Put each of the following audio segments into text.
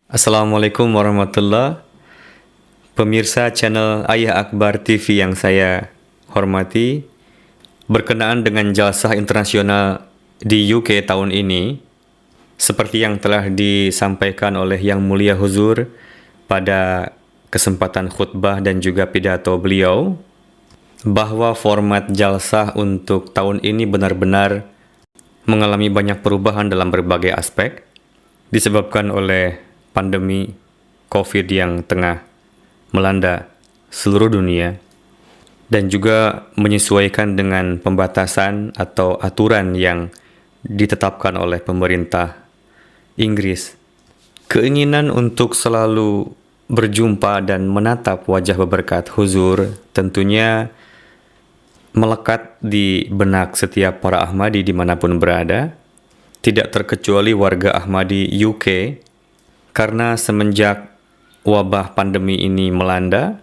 Assalamualaikum warahmatullah. Pemirsa channel Ayah Akbar TV yang saya hormati, berkenaan dengan jalsah internasional di UK tahun ini, seperti yang telah disampaikan oleh Yang Mulia Huzur pada kesempatan khutbah dan juga pidato beliau, bahwa format jalsah untuk tahun ini benar-benar mengalami banyak perubahan dalam berbagai aspek, disebabkan oleh pandemi COVID yang tengah melanda seluruh dunia, dan juga menyesuaikan dengan pembatasan atau aturan yang ditetapkan oleh pemerintah Inggris. Keinginan untuk selalu berjumpa dan menatap wajah beberkat huzur tentunya melekat di benak setiap para Ahmadi dimanapun berada, tidak terkecuali warga Ahmadi UK, karena semenjak wabah pandemi ini melanda,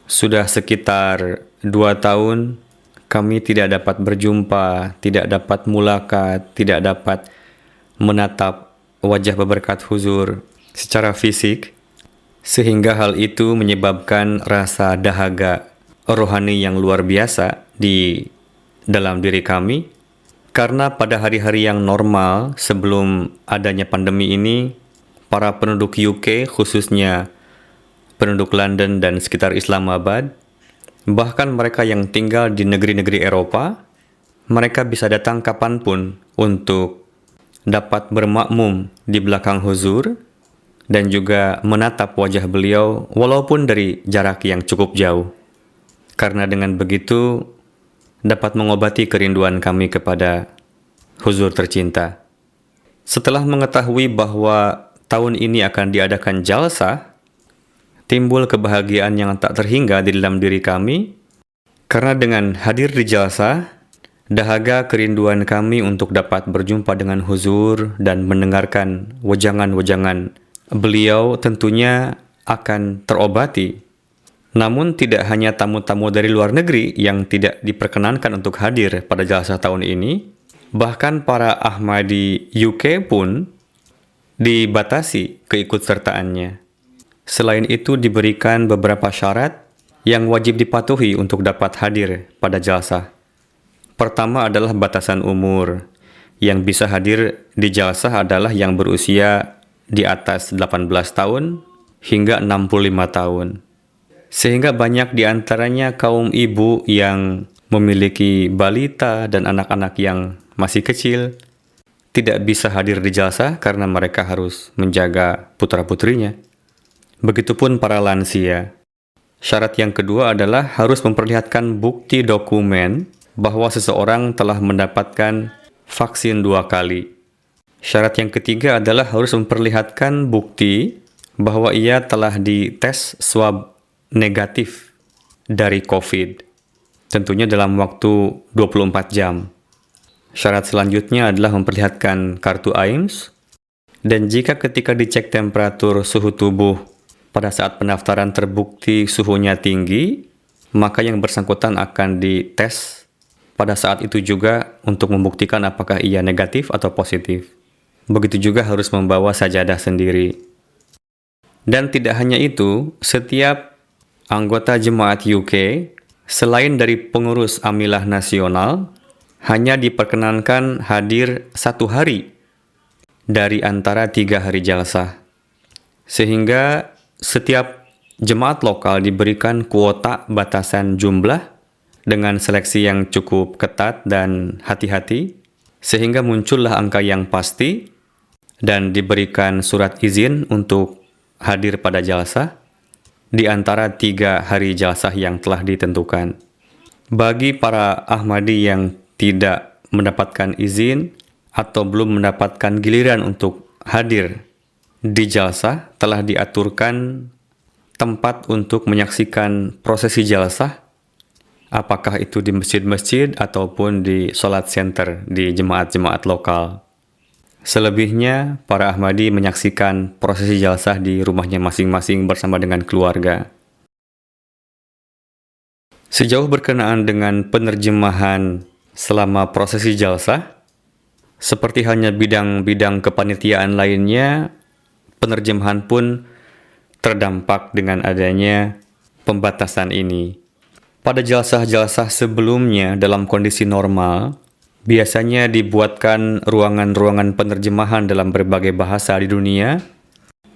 sudah sekitar 2 tahun kami tidak dapat berjumpa, tidak dapat mulakat, tidak dapat menatap wajah beberkat huzur secara fisik, sehingga hal itu menyebabkan rasa dahaga rohani yang luar biasa di dalam diri kami, karena pada hari-hari yang normal sebelum adanya pandemi ini, para penduduk UK, khususnya penduduk London dan sekitar Islamabad, bahkan mereka yang tinggal di negeri-negeri Eropa, mereka bisa datang kapanpun untuk dapat bermakmum di belakang huzur dan juga menatap wajah beliau walaupun dari jarak yang cukup jauh. Karena dengan begitu dapat mengobati kerinduan kami kepada huzur tercinta. Setelah mengetahui bahwa tahun ini akan diadakan jalsah, timbul kebahagiaan yang tak terhingga di dalam diri kami, karena dengan hadir di jalsah, dahaga kerinduan kami untuk dapat berjumpa dengan huzur dan mendengarkan wejangan-wejangan beliau tentunya akan terobati. Namun tidak hanya tamu-tamu dari luar negeri yang tidak diperkenankan untuk hadir pada jalsah tahun ini, bahkan para Ahmadi UK pun dibatasi keikutsertaannya. Selain itu diberikan beberapa syarat yang wajib dipatuhi untuk dapat hadir pada jalsah. Pertama adalah batasan umur. Yang bisa hadir di jalsah adalah yang berusia di atas 18 tahun hingga 65 tahun. Sehingga banyak di antaranya kaum ibu yang memiliki balita dan anak-anak yang masih kecil tidak bisa hadir di jalsah karena mereka harus menjaga putra-putrinya. Begitupun para lansia. Syarat yang kedua adalah harus memperlihatkan bukti dokumen bahwa seseorang telah mendapatkan vaksin 2 kali. Syarat yang ketiga adalah harus memperlihatkan bukti bahwa ia telah dites swab negatif dari COVID, tentunya dalam waktu 24 jam. Syarat selanjutnya adalah memperlihatkan kartu AIMS, dan jika ketika dicek temperatur suhu tubuh pada saat pendaftaran terbukti suhunya tinggi, maka yang bersangkutan akan dites pada saat itu juga untuk membuktikan apakah ia negatif atau positif. Begitu juga harus membawa sajadah sendiri. Dan tidak hanya itu, setiap anggota jemaat UK, selain dari pengurus Amilah Nasional, hanya diperkenankan hadir 1 hari dari antara 3 hari jalsah. Sehingga setiap jemaat lokal diberikan kuota batasan jumlah dengan seleksi yang cukup ketat dan hati-hati, sehingga muncullah angka yang pasti dan diberikan surat izin untuk hadir pada jalsah di antara 3 hari jalsah yang telah ditentukan. Bagi para Ahmadi yang tidak mendapatkan izin atau belum mendapatkan giliran untuk hadir di jalsah, telah diaturkan tempat untuk menyaksikan prosesi jalsah, apakah itu di masjid-masjid ataupun di sholat center di jemaat-jemaat lokal. Selebihnya, para Ahmadi menyaksikan prosesi jalsah di rumahnya masing-masing bersama dengan keluarga. Sejauh berkenaan dengan penerjemahan selama prosesi jalsah, seperti halnya bidang-bidang kepanitiaan lainnya, penerjemahan pun terdampak dengan adanya pembatasan ini. Pada jalsah-jalsah sebelumnya dalam kondisi normal, biasanya dibuatkan ruangan-ruangan penerjemahan dalam berbagai bahasa di dunia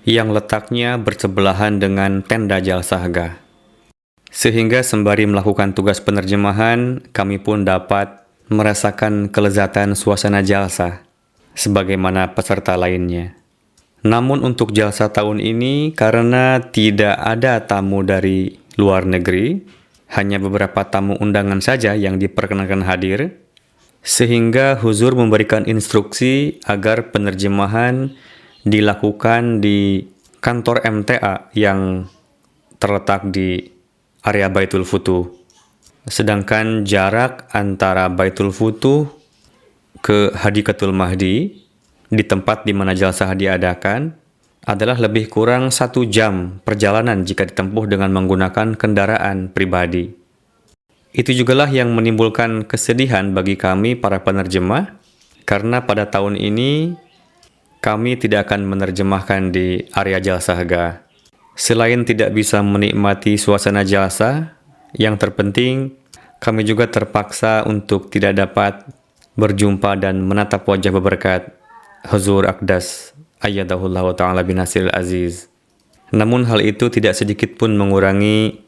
yang letaknya bersebelahan dengan tenda jalsahgah. Sehingga sembari melakukan tugas penerjemahan, kami pun dapat merasakan kelezatan suasana jalsah sebagaimana peserta lainnya. Namun untuk jalsah tahun ini, karena tidak ada tamu dari luar negeri, hanya beberapa tamu undangan saja yang diperkenankan hadir, sehingga Huzur memberikan instruksi agar penerjemahan dilakukan di kantor MTA yang terletak di area Baitul Futuh. Sedangkan jarak antara Baitul Futuh ke Hadikatul Mahdi di tempat di mana jalsah diadakan adalah lebih kurang 1 jam perjalanan jika ditempuh dengan menggunakan kendaraan pribadi. Itu jugalah yang menimbulkan kesedihan bagi kami para penerjemah, karena pada tahun ini kami tidak akan menerjemahkan di area jalsahgah. Selain tidak bisa menikmati suasana jalsah, yang terpenting kami juga terpaksa untuk tidak dapat berjumpa dan menatap wajah berberkat Huzur Aqdas ayyadahullah ta'ala binasiril aziz. Namun hal itu tidak sedikit pun mengurangi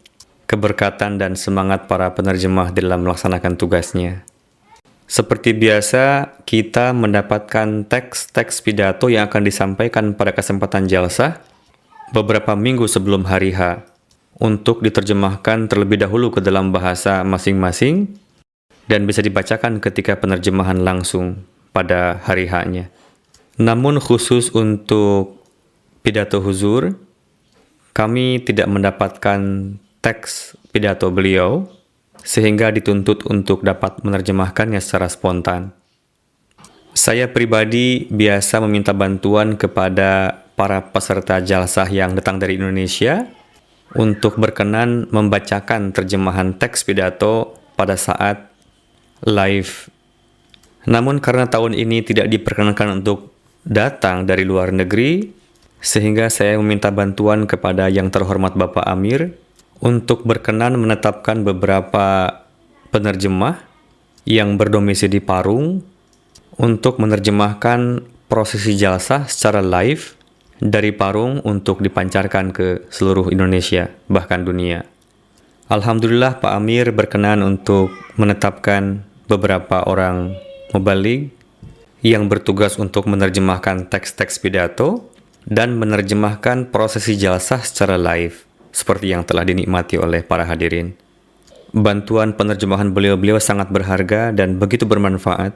keberkatan dan semangat para penerjemah dalam melaksanakan tugasnya. Seperti biasa, kita mendapatkan teks-teks pidato yang akan disampaikan pada kesempatan jalsah beberapa minggu sebelum hari H untuk diterjemahkan terlebih dahulu ke dalam bahasa masing-masing dan bisa dibacakan ketika penerjemahan langsung pada hari H-nya. Namun khusus untuk pidato Huzur, kami tidak mendapatkan teks pidato beliau, sehingga dituntut untuk dapat menerjemahkannya secara spontan. Saya pribadi biasa meminta bantuan kepada para peserta jalsah yang datang dari Indonesia untuk berkenan membacakan terjemahan teks pidato pada saat live. Namun karena tahun ini tidak diperkenankan untuk datang dari luar negeri, sehingga saya meminta bantuan kepada yang terhormat Bapak Amir untuk berkenan menetapkan beberapa penerjemah yang berdomisili di Parung untuk menerjemahkan prosesi jalsah secara live dari Parung untuk dipancarkan ke seluruh Indonesia, bahkan dunia. Alhamdulillah Pak Amir berkenan untuk menetapkan beberapa orang mubaligh yang bertugas untuk menerjemahkan teks-teks pidato dan menerjemahkan prosesi jalsah secara live, seperti yang telah dinikmati oleh para hadirin. Bantuan penerjemahan beliau-beliau sangat berharga dan begitu bermanfaat.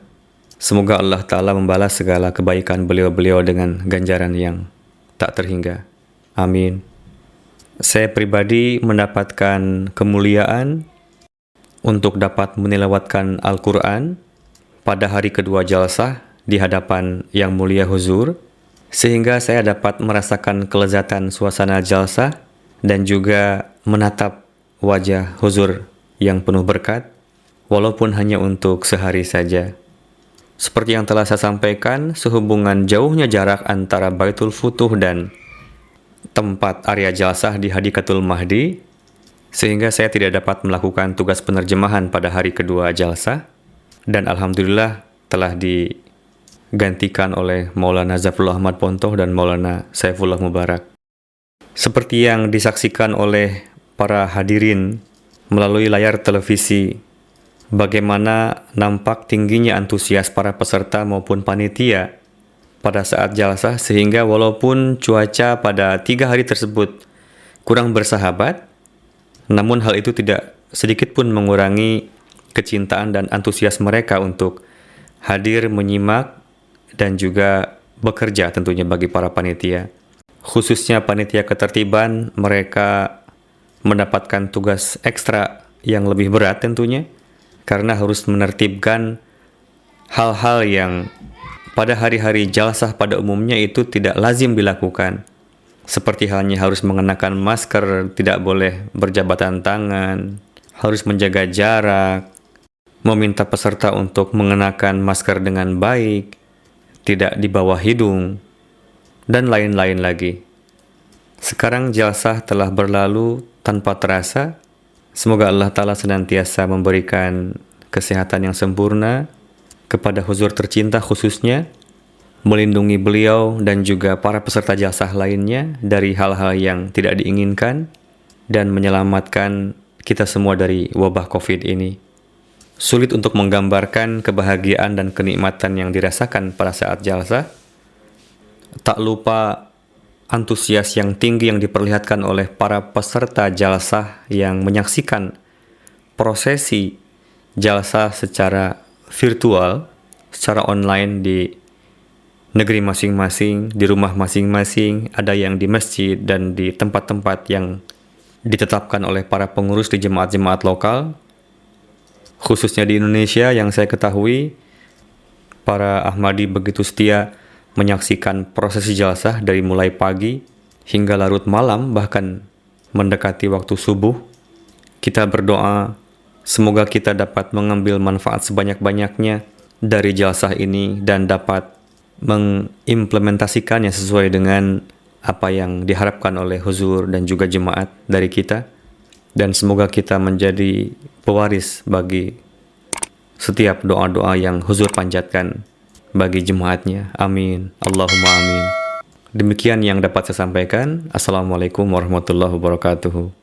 Semoga Allah Ta'ala membalas segala kebaikan beliau-beliau dengan ganjaran yang tak terhingga. Amin. Saya pribadi mendapatkan kemuliaan untuk dapat menilawatkan Al-Quran pada hari kedua jalsah di hadapan Yang Mulia Huzur, sehingga saya dapat merasakan kelezatan suasana jalsah dan juga menatap wajah Huzur yang penuh berkat, walaupun hanya untuk sehari saja. Seperti yang telah saya sampaikan, sehubungan jauhnya jarak antara Baitul Futuh dan tempat area jalsah di Hadikatul Mahdi, sehingga saya tidak dapat melakukan tugas penerjemahan pada hari kedua jalsah, dan Alhamdulillah telah digantikan oleh Maulana Zafrullah Ahmad Pontoh dan Maulana Saifullah Mubarak. Seperti yang disaksikan oleh para hadirin melalui layar televisi, bagaimana nampak tingginya antusias para peserta maupun panitia pada saat jalsah, sehingga walaupun cuaca pada 3 hari tersebut kurang bersahabat, namun hal itu tidak sedikit pun mengurangi kecintaan dan antusias mereka untuk hadir menyimak dan juga bekerja tentunya bagi para panitia. Khususnya panitia ketertiban, mereka mendapatkan tugas ekstra yang lebih berat tentunya, karena harus menertibkan hal-hal yang pada hari-hari jalsah pada umumnya itu tidak lazim dilakukan. Seperti halnya harus mengenakan masker, tidak boleh berjabatan tangan, harus menjaga jarak, meminta peserta untuk mengenakan masker dengan baik, tidak di bawah hidung, dan lain-lain lagi. Sekarang jalsah telah berlalu tanpa terasa. Semoga Allah Ta'ala senantiasa memberikan kesehatan yang sempurna kepada huzur tercinta khususnya, melindungi beliau dan juga para peserta jalsah lainnya dari hal-hal yang tidak diinginkan, dan menyelamatkan kita semua dari wabah COVID ini. Sulit untuk menggambarkan kebahagiaan dan kenikmatan yang dirasakan pada saat jalsah. Tak lupa antusias yang tinggi yang diperlihatkan oleh para peserta jalsah yang menyaksikan prosesi jalsah secara virtual, secara online di negeri masing-masing, di rumah masing-masing, ada yang di masjid dan di tempat-tempat yang ditetapkan oleh para pengurus di jemaat-jemaat lokal. Khususnya di Indonesia yang saya ketahui, para Ahmadi begitu setia menyaksikan prosesi jalsah dari mulai pagi hingga larut malam, bahkan mendekati waktu subuh. Kita berdoa semoga kita dapat mengambil manfaat sebanyak-banyaknya dari jalsah ini dan dapat mengimplementasikannya sesuai dengan apa yang diharapkan oleh huzur dan juga jemaat dari kita. Dan semoga kita menjadi pewaris bagi setiap doa-doa yang huzur panjatkan bagi jemaatnya. Amin. Allahumma amin. Demikian yang dapat saya sampaikan. Assalamualaikum warahmatullahi wabarakatuh.